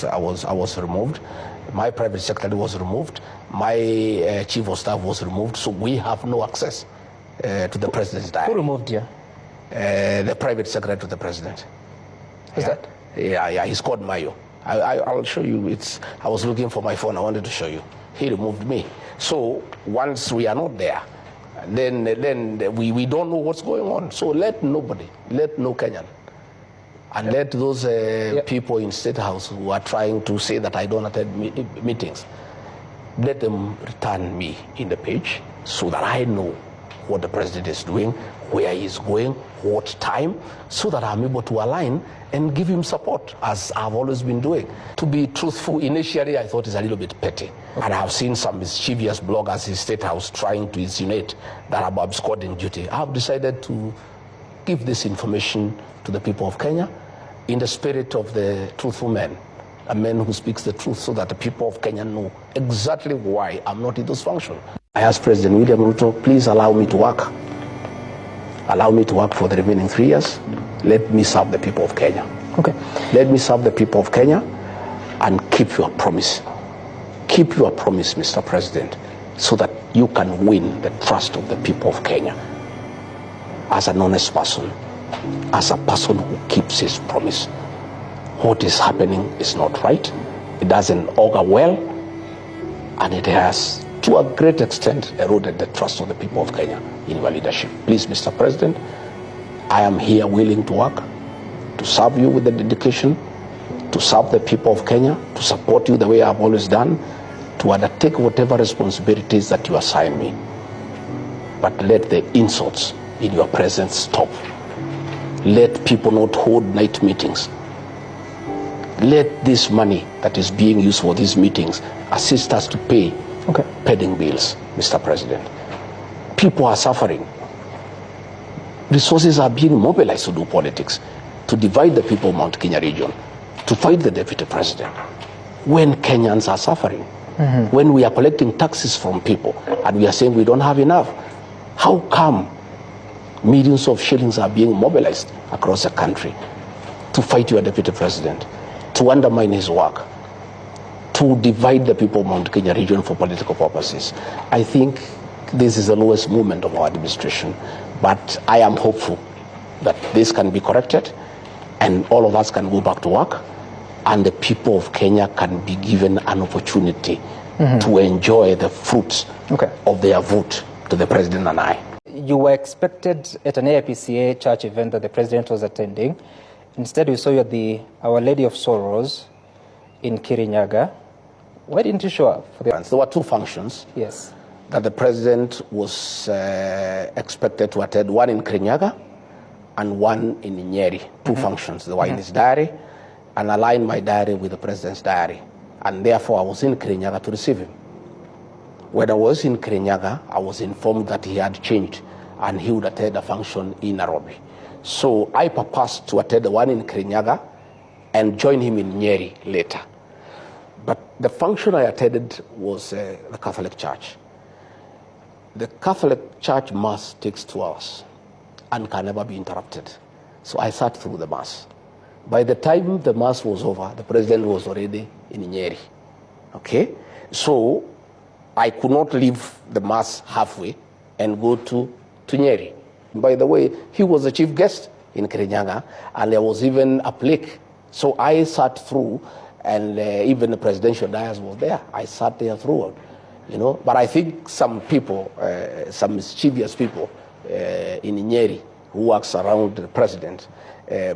I was removed. My private secretary was removed. My chief of staff was removed. So we have no access to the president's diary. Who removed you? The private secretary to the president. Who's that? Yeah, he's called Mayo. I'll show you. I was looking for my phone. I wanted to show you. He removed me. So once we are not there, then we don't know what's going on. So let no Kenyan, and let those people in State House who are trying to say that I don't attend meetings, let them return me in the page so that I know what the president is doing, where he's going, what time, so that I'm able to align and give him support, as I've always been doing. To be truthful, initially I thought it's a little bit petty. And I've seen some mischievous bloggers in State House trying to insinuate that I'm absconding duty. I've decided to give this information to the people of Kenya in the spirit of the truthful man, a man who speaks the truth, so that the people of Kenya know exactly why I'm not in those functions. I asked President William Ruto, please allow me to work. Allow me to work for the remaining 3 years. Let me serve the people of Kenya. Okay. Let me serve the people of Kenya and keep your promise. Keep your promise, Mr. President, so that you can win the trust of the people of Kenya as an honest person, as a person who keeps his promise. What is happening is not right. It doesn't augur well, and it has, to a great extent, eroded the trust of the people of Kenya in your leadership. Please, Mr. President, I am here willing to work, to serve you with the dedication, to serve the people of Kenya, to support you the way I've always done, to undertake whatever responsibilities that you assign me. But let the insults in your presence stop. Let people not hold night meetings. Let this money that is being used for these meetings assist us to pay pending bills, Mr. President. People are suffering. Resources are being mobilized to do politics, to divide the people of Mount Kenya region, to fight the deputy president. When Kenyans are suffering, when we are collecting taxes from people and we are saying we don't have enough, how come millions of shillings are being mobilized across the country to fight your deputy president, to undermine his work, to divide the people of Mount Kenya region for political purposes? I think this is the lowest moment of our administration, but I am hopeful that this can be corrected and all of us can go back to work, and the people of Kenya can be given an opportunity to enjoy the fruits of their vote to the president and I. You were expected at an AIPCA church event that the president was attending. Instead, we saw you at the Our Lady of Sorrows in Kirinyaga. Why didn't you show up for the... There were two functions that the president was expected to attend, one in Kirinyaga and one in Nyeri. Two functions. They were in his diary, and aligned my diary with the president's diary. And therefore, I was in Kirinyaga to receive him. When I was in Kirinyaga, I was informed that he had changed and he would attend a function in Nairobi. So I purposed to attend the one in Kirinyaga and join him in Nyeri later. But the function I attended was the Catholic Church. The Catholic Church Mass takes 2 hours and can never be interrupted. So I sat through the Mass. By the time the Mass was over, the president was already in Nyeri. Okay? So I could not leave the Mass halfway and go to Nyeri. By the way, he was the chief guest in Kirinyaga, and there was even a plaque. So I sat through, and even the presidential dais was there. I sat there through, you know. But I think some people, some mischievous people in Nyeri who works around the president,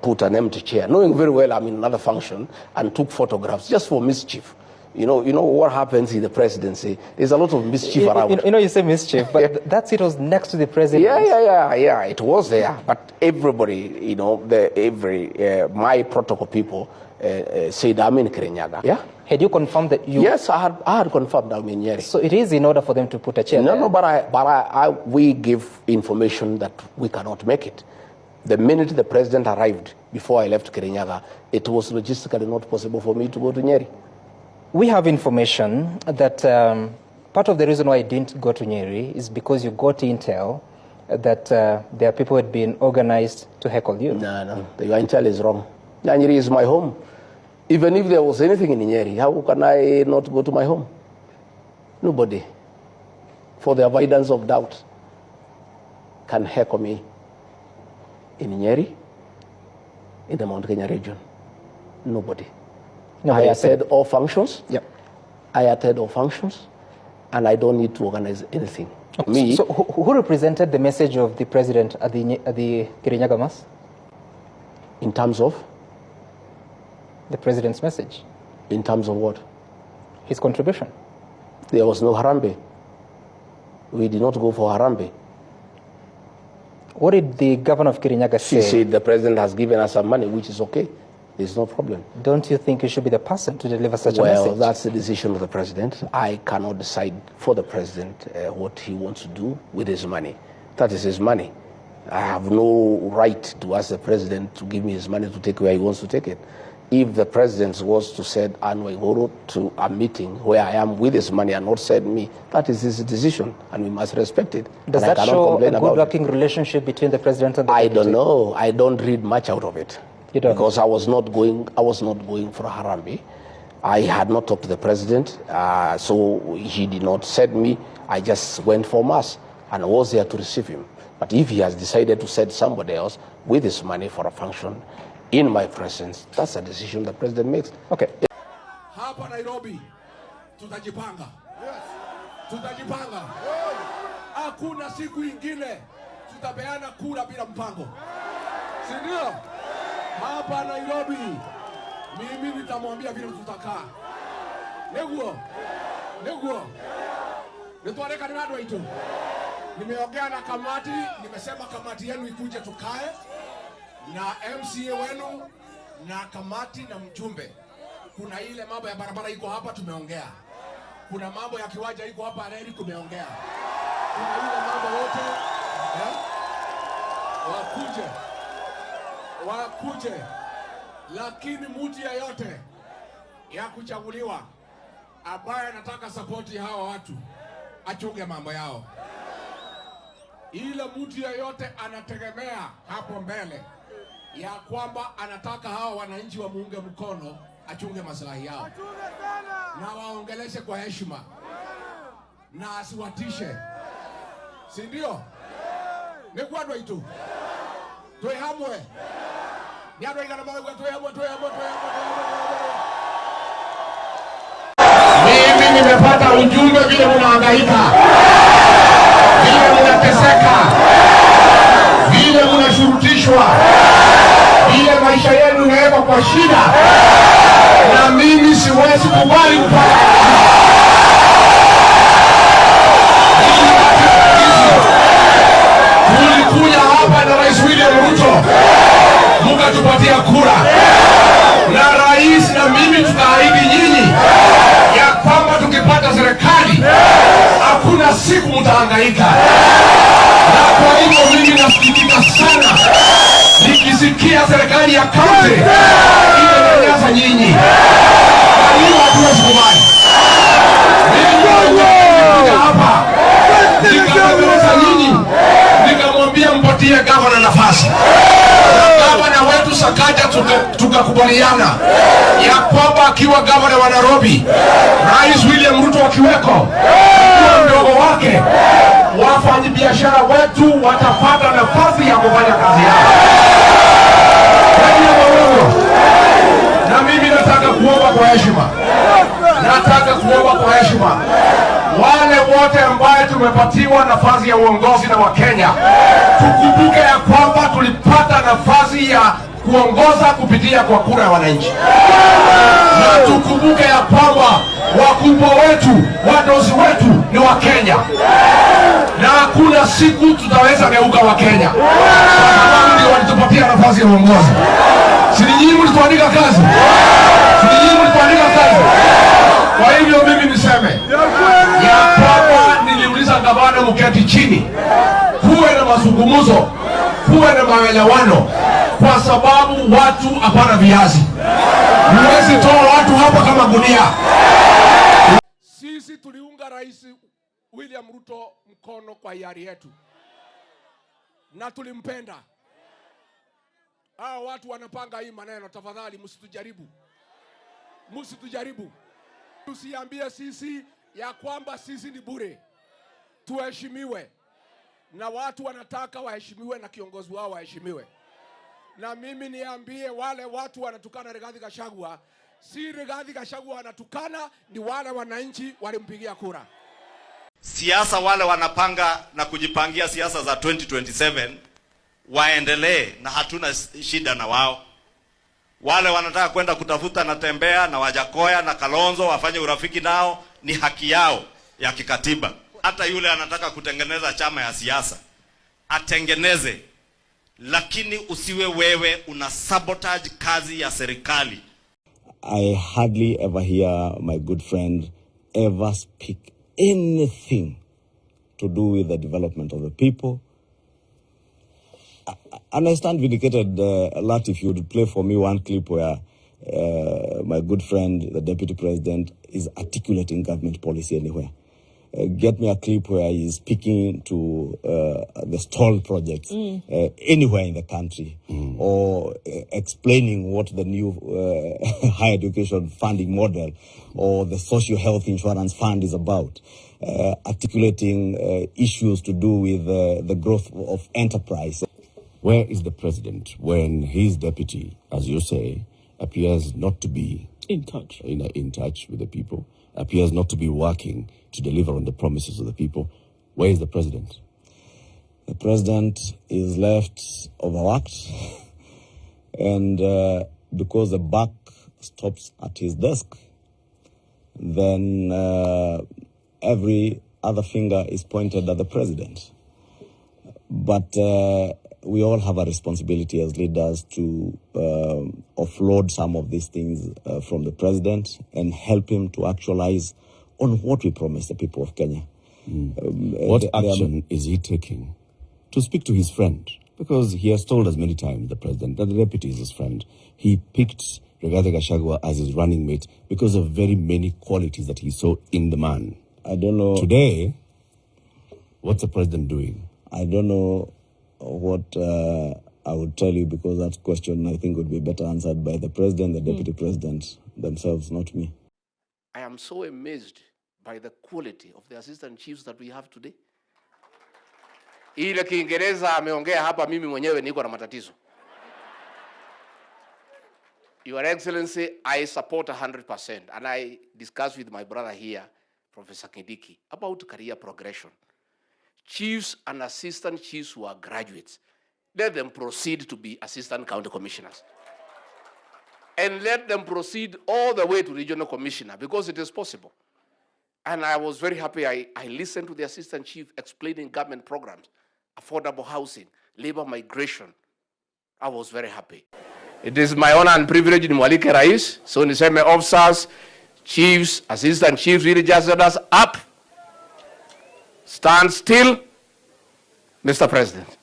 put an empty chair, knowing very well I'm in another function, and took photographs just for mischief. You know what happens in the presidency. There's a lot of mischief around. You say mischief, but that seat was next to the president. Yeah. It was there, but everybody, my protocol people said I'm in Kirinyaga. Yeah. Had you confirmed that you? Yes, I had confirmed I'm in Nyeri. So it is in order for them to put a chair. No, but we give information that we cannot make it. The minute the president arrived, before I left Kirinyaga, it was logistically not possible for me to go to Nyeri. We have information that part of the reason why I didn't go to Nyeri is because you got intel that there are people who had been organized to heckle you. No, your intel is wrong. Nyeri is my home. Even if there was anything in Nyeri, how can I not go to my home? Nobody, for the avoidance of doubt, can heckle me in Nyeri, in the Mount Kenya region. Nobody. No, I attend all functions. Yep. I attend all functions, and I don't need to organize anything. Okay. Me. So who represented the message of the president at the Kirinyaga Mass? In terms of? The president's message. In terms of what? His contribution. There was no Harambe. We did not go for Harambe. What did the governor of Kirinyaga say? She said the president has given us some money, which is okay. There's no problem. Don't you think you should be the person to deliver such a message? Well, that's the decision of the president. I cannot decide for the president what he wants to do with his money. That is his money. I have no right to ask the president to give me his money to take where he wants to take it. If the president was to send Anwaigoro to a meeting where I am with his money and not send me, that is his decision, and we must respect it. Does that show a good working relationship between the president and the deputy? I don't know. I don't read much out of it. You don't? Because I was not going for Harambe. I had not talked to the president, so he did not send me. I just went for mass and I was there to receive him. But if he has decided to send somebody else with his money for a function in my presence, that's a decision the president makes. Okay. Hapa Nairobi tutajipanga. Yes. Tutajipanga. Hakuna siku ingine tutapeana kura bila mpango. Si ndio? Hapa Nairobi mimi nitamwambia vile tutakaa. Neguo. Nitwareka ni watu wetu. Nimeongea na kamati, nimesema kamati yenu ikuje tukae na MCA wenu na kamati na mjumbe. Kuna ile mambo ya barabara iko hapa tumeongea. Kuna mambo ya kiwanja iko hapa reli tumeongea. Kuna ile mambo yote wakuje. Lakini mtu yeyote ya kuchaguliwa ambaye anataka support ya hawa watu achunge mambo yao. Ile mtu yeyote anategemea hapo mbele ya kwamba anataka hawa wananchi wa muunge mkono achunge maslahi yao. Na waongeleshe kwa heshima. Na asiwatishe. Si ndio? Nekwadwa itu. Toe hamwe. Niadwa igana mawe kwa toe hamwe. Mimi nimepata ujumbe vile mnahangaika. Vile mnateseka. Vile mnashurutishwa. Vile maisha yenu inawekwa kwa shida. Na mimi siwezi kubali kupata. Tulikuja hapa na Rais Ruto. Mkatupatia kura. Na rais na mimi tukaahidi nyinyi ya kwamba tukipata serikali hakuna siku mtahangaika. Na kwa hivyo mimi nasikitika sana nikisikia serikali ya kaunti inanyanyasa nyinyi. Kwa hiyo hatuwezi kubali. Mimi hapa nikabembeleza nyinyi, nikamwambia mpatie gavana nafasi. Gavana wetu Sakaja tukakubaliana ya kwamba akiwa gavana wa Nairobi, Rais William Ruto akiweko, kwa mdogo wake, wafanyabiashara wetu watapata nafasi ya kufanya kazi yao. Na mimi nataka kuomba kwa heshima. Wale wote ambaye tumepatiwa nafasi ya uongozi na Wakenya, tukumbuke ya kwamba tulipata nafasi ya kuongoza kupitia kwa kura ya wananchi. Na tukumbuke ya kwamba wakubwa wetu, wadosi wetu ni Wakenya. Na hakuna siku tutaweza geuka Wakenya. Sababu ndio walitupatia nafasi ya uongozi. Si nyinyi mlituandika kazi? Kwa hivyo mimi niseme ya kwamba niliuliza gavana mketi chini, kuwe na mazungumzo, kuwe na maelewano, kwa sababu watu hapana viazi. Huwezi toa watu hapa kama gunia. Sisi tuliunga Rais William Ruto mkono kwa hiari yetu. Na tulimpenda. Hao watu wanapanga hii maneno, tafadhali msitujaribu. Msitujaribu. Tusiambie sisi ya kwamba sisi ni bure. Tuheshimiwe. Na watu wanataka waheshimiwe na kiongozi wao waheshimiwe. Na mimi niambie wale watu wanatukana Rigathi Gachagua, si Rigathi Gachagua wanatukana, ni wale wananchi walimpigia kura. Siasa wale wanapanga na kujipangia siasa za 2027 waendelee na hatuna shida na wao. Wale wanataka kwenda kutafuta na Tembea na Wajakoya na Kalonzo wafanye urafiki nao, ni haki yao ya kikatiba. Hata yule anataka kutengeneza chama ya siasa atengeneze, lakini usiwe wewe una sabotage kazi ya serikali. I hardly ever hear my good friend ever speak anything to do with the development of the people. And I stand vindicated, Lat, if you would play for me one clip where my good friend, the Deputy President, is articulating government policy anywhere. Get me a clip where he's speaking to the stalled projects anywhere in the country, or explaining what the new higher education funding model or the social health insurance fund is about, articulating issues to do with the growth of enterprise. Where is the president when his deputy, as you say, appears not to be in touch with the people, appears not to be working to deliver on the promises of the people? Where is the president? The president is left overworked, and because the buck stops at his desk, then every other finger is pointed at the president. But we all have a responsibility as leaders to offload some of these things from the president and help him to actualize on what we promised the people of Kenya. What action is he taking to speak to his friend? Because he has told us many times, the president, that the deputy is his friend. He picked Rigathi Gachagua as his running mate because of very many qualities that he saw in the man. I don't know. Today, what's the president doing? I don't know what I would tell you, because that question I think would be better answered by the president, the deputy president themselves, not me. I am so amazed by the quality of the assistant chiefs that we have today. Ile Kiingereza ameongea hapa, mimi mwenyewe niko na matatizo. Your Excellency, I support 100%, and I discussed with my brother here, Professor Kindiki, about career progression. Chiefs and assistant chiefs who are graduates, let them proceed to be assistant county commissioners. And let them proceed all the way to regional commissioner, because it is possible. And I was very happy. I listened to the assistant chief explaining government programs, affordable housing, labor migration. I was very happy. It is my honor and privilege in Mwalike Rais, so niseme officers, chiefs, assistant chiefs, really just let us up. Stand still, Mr. President.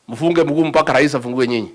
Mfunge mguu mpaka rais afungue nyinyi.